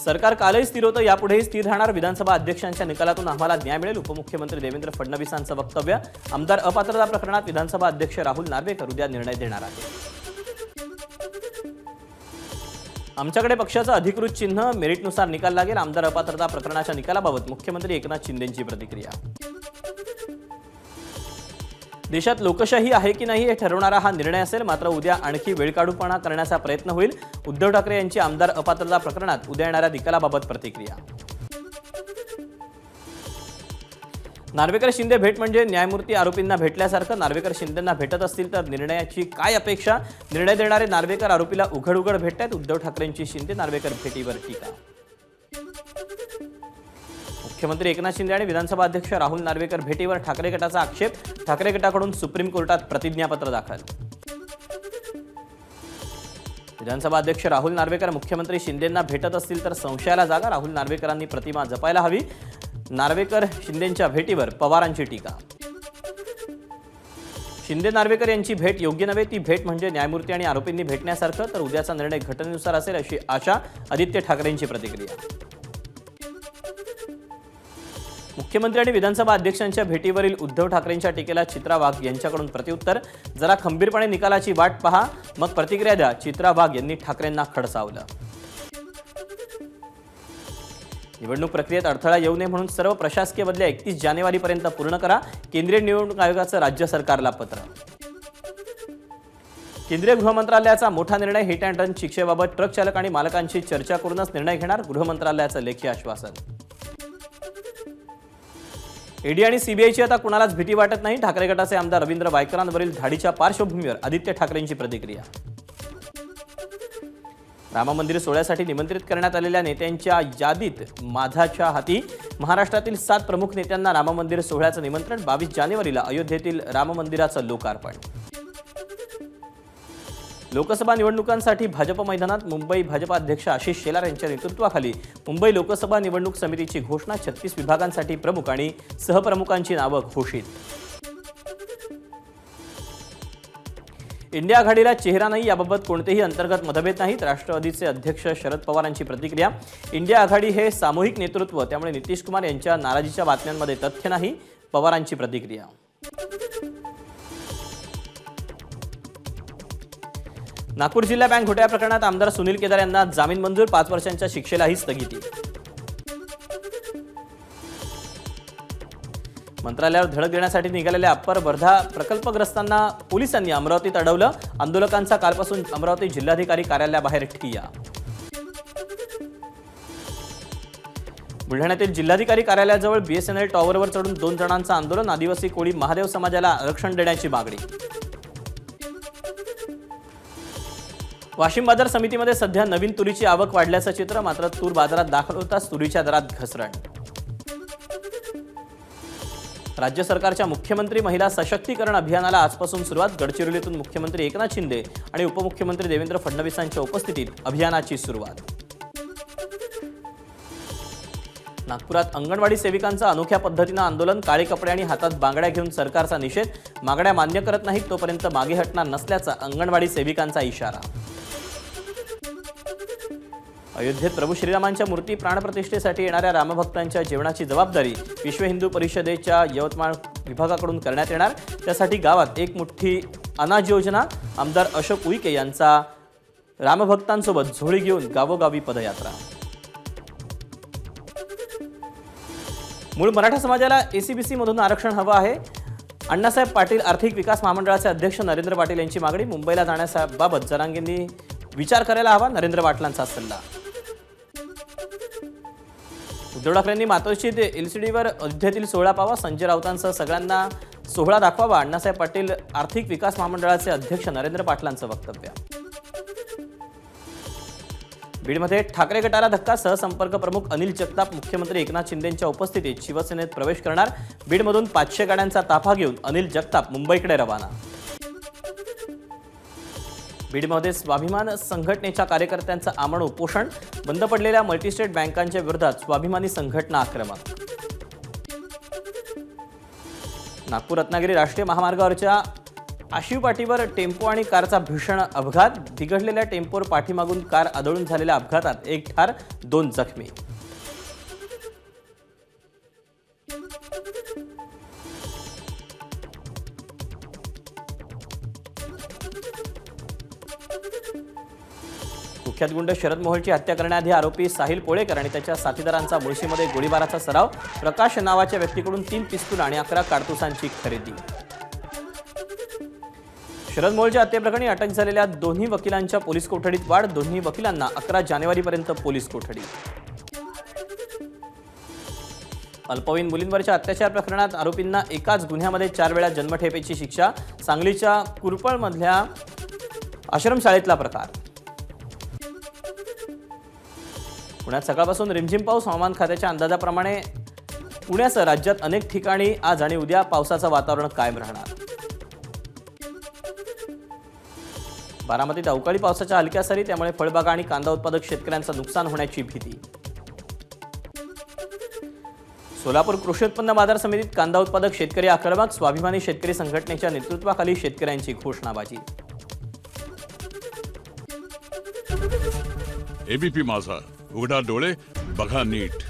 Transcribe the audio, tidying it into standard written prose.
सरकार कालही स्थिर होतं, यापुढेही स्थिर राहणार. विधानसभा अध्यक्षांच्या निकालातून आम्हाला न्याय मिळेल. उपमुख्यमंत्री देवेंद्र फडणवीसांचं वक्तव्य. आमदार अपात्रता प्रकरणात विधानसभा अध्यक्ष राहुल नार्वेकर उद्या निर्णय देणार आहेत. आमच्याकडे पक्षाचं अधिकृत चिन्ह, मेरिटनुसार निकाल लागेल. आमदार अपात्रता प्रकरणाच्या निकालाबाबत मुख्यमंत्री एकनाथ शिंदेंची प्रतिक्रिया. देशात लोकशाही आहे की नाही हे ठरवणारा हा निर्णय असेल. मात्र उद्या आणखी वेळकाढूपणा करण्याचा प्रयत्न होईल. उद्धव ठाकरे यांची आमदार अपात्रता प्रकरणात उद्या येणाऱ्या निकालाबाबत प्रतिक्रिया. नार्वेकर शिंदे भेट म्हणजे न्यायमूर्ती आरोपींना भेटल्यासारखं. नार्वेकर शिंदेंना भेटत असतील तर निर्णयाची काय अपेक्षा? निर्णय देणारे नार्वेकर आरोपीला उघड उघड भेटतात. उद्धव ठाकरेंची शिंदे नार्वेकर भेटीवर टीका. मुख्यमंत्री एकनाथ शिंदे आणि विधानसभा अध्यक्ष राहुल नार्वेकर भेटीवर ठाकरे गटाचा आक्षेप. ठाकरे गटाकडून सुप्रीम कोर्टात प्रतिज्ञापत्र दाखल. विधानसभा अध्यक्ष राहुल नार्वेकर मुख्यमंत्री शिंदेंना भेटत असतील तर संशयाला जागा. राहुल नार्वेकरांनी प्रतिमा जपायला हवी. नार्वेकर शिंदेंच्या भेटीवर पवारांची टीका. शिंदे नार्वेकर यांची भेट योग्य नव्हे. ती भेट म्हणजे न्यायमूर्ती आणि आरोपींनी भेटण्यासारखं. तर उद्याचा निर्णय घटनेनुसार असेल अशी आशा. आदित्य ठाकरेंची प्रतिक्रिया. मुख्यमंत्री आणि विधानसभा अध्यक्षांच्या भेटीवरील उद्धव ठाकरेंच्या टीकेला चित्रा वाघ यांच्याकडून प्रत्युत्तर. जरा खंबीरपणे निकालाची वाट पहा, मग प्रतिक्रिया द्या. चित्रा वाघ यांनी ठाकरेंना खडसावलं. निवडणूक प्रक्रियेत अडथळा येऊ नये म्हणून सर्व प्रशासकीय बदल्या 31 जानेवारीपर्यंत पूर्ण करा. केंद्रीय निवडणूक आयोगाचं राज्य सरकारला पत्र. केंद्रीय गृह मंत्रालयाचा मोठा निर्णय. हिट अँड रन शिक्षेबाबत ट्रक चालक आणि मालकांशी चर्चा करूनच निर्णय घेणार. गृह मंत्रालयाचं लेखी आश्वासन. ईडी आणि सीबीआयची आता कुणालाच भीती वाटत नाही. ठाकरे गटाचे आमदार रवींद्र वायकरांवरील धाडीच्या पार्श्वभूमीवर आदित्य ठाकरेंची प्रतिक्रिया. राम मंदिर सोहळ्यासाठी निमंत्रित करण्यात आलेल्या नेत्यांच्या यादीत माझाच्या हाती. महाराष्ट्रातील 7 प्रमुख नेत्यांना राम मंदिर सोहळ्याचं निमंत्रण. 22 जानेवारीला अयोध्येतील राम मंदिराचं लोकार्पण. लोकसभा निवडणुकांसाठी भाजप मैदानात. मुंबई भाजप अध्यक्ष आशिष शेलार यांच्या नेतृत्वाखाली मुंबई लोकसभा निवडणूक समितीची घोषणा. 36 विभागांसाठी प्रमुख आणि सहप्रमुखांची नावं घोषित. इंडिया आघाडीला चेहरा नाही, याबाबत कोणतेही अंतर्गत मतभेद नाहीत. राष्ट्रवादीचे अध्यक्ष शरद पवारांची प्रतिक्रिया. इंडिया आघाडी हे सामूहिक नेतृत्व, त्यामुळे नितीश कुमार यांच्या नाराजीच्या बातम्यांमध्ये तथ्य नाही. पवारांची प्रतिक्रिया. नागपूर जिल्हा बँक घोटाळ्या प्रकरणात आमदार सुनील केदार यांना जामीन मंजूर. 5 वर्षांच्या शिक्षेलाही स्थगिती. मंत्रालयावर धडक देण्यासाठी निघालेल्या अप्पर वर्धा प्रकल्पग्रस्तांना पोलिसांनी अमरावतीत अडवलं. आंदोलकांचा कालपासून अमरावती जिल्हाधिकारी कार्यालयाबाहेर ठिय्या. बुलढाण्यातील जिल्हाधिकारी कार्यालयाजवळ बीएसएनएल टॉवरवर चढून 2 जणांचं आंदोलन. आदिवासी कोळी महादेव समाजाला आरक्षण देण्याची मागणी. वाशिम बाजार समितीमध्ये सध्या नवीन तुरीची आवक वाढल्याचं चित्र. मात्र तूर बाजारात दाखल होताच तुरीच्या दरात घसरण. राज्य सरकारच्या मुख्यमंत्री महिला सशक्तीकरण अभियानाला आजपासून सुरुवात. गडचिरोलीतून मुख्यमंत्री एकनाथ शिंदे आणि उपमुख्यमंत्री देवेंद्र फडणवीसांच्या उपस्थितीत अभियानाची सुरुवात. नागपुरात अंगणवाडी सेविकांचं अनोख्या पद्धतीनं आंदोलन. काळे कपडे आणि हातात बांगड्या घेऊन सरकारचा निषेध. मागण्या मान्य करत नाहीत तोपर्यंत मागे हटणार नसल्याचा अंगणवाडी सेविकांचा इशारा. अयोध्येत प्रभू श्रीरामांच्या मूर्ती प्राणप्रतिष्ठेसाठी येणाऱ्या रामभक्तांच्या जेवणाची जबाबदारी विश्व हिंदू परिषदेच्या यवतमाळ विभागाकडून करण्यात येणार. त्यासाठी गावात एक मुठ्ठी अनाज योजना. आमदार अशोक उईके यांचा रामभक्तांसोबत झोळी घेऊन गावोगावी पदयात्रा. मूळ मराठा समाजाला एसीबीसी मधून आरक्षण हवं आहे. अण्णासाहेब पाटील आर्थिक विकास महामंडळाचे अध्यक्ष नरेंद्र पाटील यांची मागणी. मुंबईला जाण्याबाबत जरांगेंनी विचार करायला हवा. नरेंद्र पाटलांचा सल्ला. उद्धव ठाकरेंनी मातोश्रीत एलसीडीवर अयोध्येतील सोहळा पाहावा. संजय राऊतांसह सगळ्यांना सोहळा दाखवावा. अण्णासाहेब पाटील आर्थिक विकास महामंडळाचे अध्यक्ष नरेंद्र पाटलांचं वक्तव्य. बीडमध्ये ठाकरे गटाला धक्का. सहसंपर्क प्रमुख अनिल जगताप मुख्यमंत्री एकनाथ शिंदेंच्या उपस्थितीत शिवसेनेत प्रवेश करणार. बीडमधून 500 गाड्यांचा ताफा घेऊन अनिल जगताप मुंबईकडे रवाना. बीडमध्ये स्वाभिमान संघटनेच्या कार्यकर्त्यांचं आमरण उपोषण. बंद पडलेल्या मल्टीस्टेट बँकांच्या विरोधात स्वाभिमानी संघटना आक्रमक. नागपूर रत्नागिरी राष्ट्रीय महामार्गावरच्या आशिव पाटीवर टेम्पो आणि कारचा भीषण अपघात, बिघडलेल्या टेम्पोवर पाठीमागून कार आदळून झालेल्या अपघातात 1 ठार 2 जखमी. कुख्यात गुंड शरद मोहोळची हत्या करण्याआधी आरोपी साहिल पोळेकर आणि त्याच्या साथीदारांचा मुळशीमध्ये गोळीबाराचा सराव, प्रकाश नावाच्या व्यक्तीकडून 3 पिस्तूल आणि 11 कारतुसांची खरेदी. शरद मोहोळच्या हत्येप्रकरणी अटक झालेल्या दोन्ही वकिलांच्या पोलीस कोठडीत वाढ, दोन्ही वकिलांना 11 जानेवारीपर्यंत पोलीस कोठडी. अल्पवयीन मुलींवरच्या अत्याचार प्रकरणात आरोपींना एकाच गुन्ह्यामध्ये 4 वेळा जन्मठेपेची शिक्षा, सांगलीच्या कुरपळमधल्या आश्रमशाळेतला प्रकार. पुण्यात सकाळपासून रिमझिम पाऊस, हवामान खात्याच्या अंदाजाप्रमाणे पुण्यासह राज्यात अनेक ठिकाणी आज आणि उद्या पावसाचं वातावरण कायम राहणार. बारामतीत अवकाळी पावसाच्या हलक्या सरी, त्यामुळे फळबागा आणि कांदा उत्पादक शेतकऱ्यांचं नुकसान होण्याची भीती. सोलापूर कृषी उत्पन्न बाजार समितीत कांदा उत्पादक शेतकरी आक्रमक, स्वाभिमानी शेतकरी संघटनेच्या नेतृत्वाखाली शेतकऱ्यांची घोषणाबाजी. एबीपी माझा, उघडा डोळे बघा नीट.